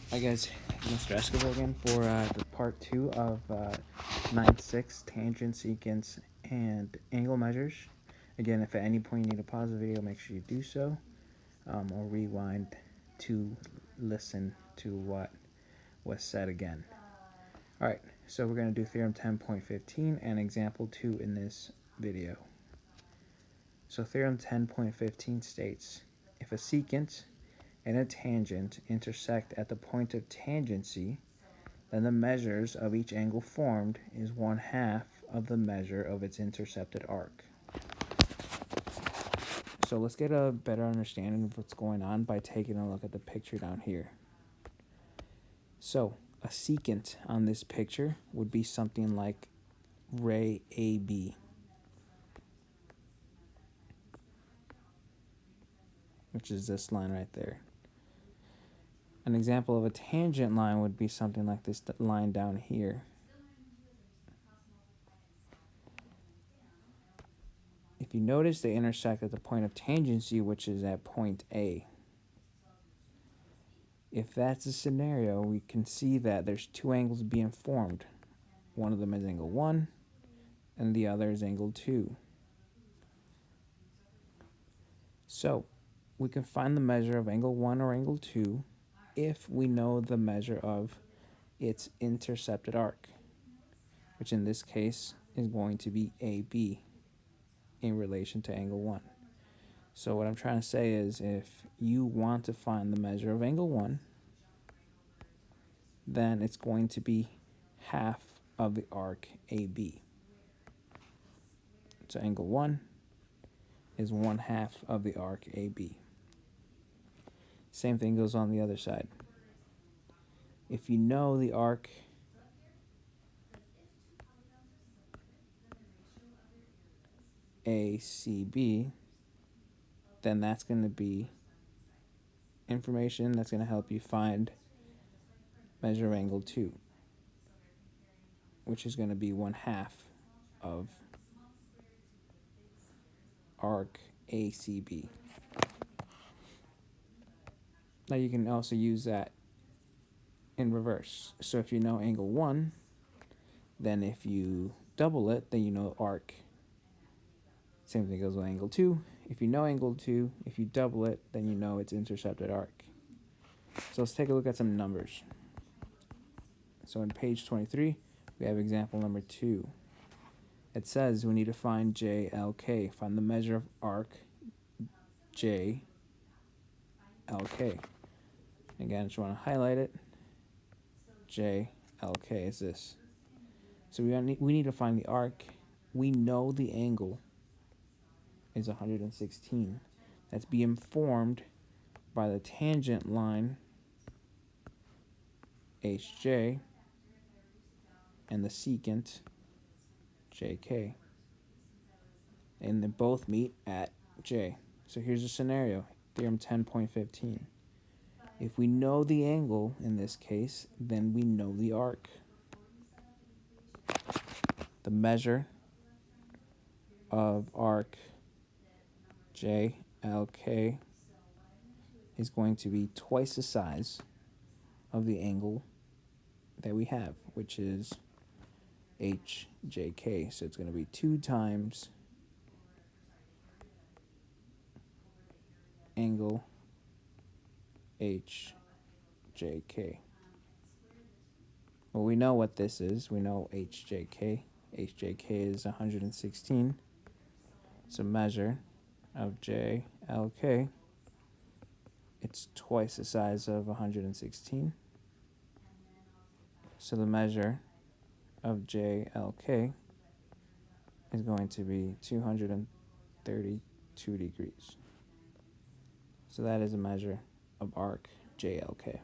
Hi guys, Mr. Escobar again for the part 2 of 9-6 tangent, secants, and angle measures. Again, if at any point you need to pause the video, make sure you do so, or rewind to listen to what was said again. Alright, so we're going to do Theorem 10.15 and example 2 in this video. So Theorem 10.15 states, if a secant and a tangent intersect at the point of tangency, then the measures of each angle formed is 1/2 of the measure of its intercepted arc. So let's get a better understanding of what's going on by taking a look at the picture down here. So a secant on this picture would be something like ray AB, which is this line right there. An example of a tangent line would be something like this line down here. If you notice, they intersect at the point of tangency, which is at point A. If that's the scenario, we can see that there's two angles being formed. One of them is angle 1, and the other is angle 2. So we can find the measure of angle 1 or angle 2 if we know the measure of its intercepted arc, which in this case is going to be AB in relation to angle 1. So what I'm trying to say is, if you want to find the measure of angle 1, then it's going to be half of the arc AB. So angle 1 is 1/2 of the arc AB. Same thing goes on the other side. If you know the arc ACB, then that's going to be information that's going to help you find measure of angle 2, which is going to be 1/2 of arc ACB. Now you can also use that in reverse. So if you know angle 1, then if you double it, then you know arc. Same thing goes with angle 2. If you know angle 2, if you double it, then you know its intercepted arc. So let's take a look at some numbers. So on page 23, we have example number 2. It says we need to find JLK, find the measure of arc JLK. Again, I just want to highlight it. JLK is this. So we need to find the arc. We know the angle is 116. That's being formed by the tangent line HJ and the secant JK. And they both meet at J. So here's a scenario, Theorem 10.15. If we know the angle in this case, then we know the arc. The measure of arc JLK is going to be twice the size of the angle that we have, which is HJK. So it's going to be 2 times angle HJK. Well, we know what this is. We know HJK. HJK is 116. So measure of JLK, it's twice the size of 116. So the measure of JLK is going to be 232 degrees. So that is a measure of arc JLK.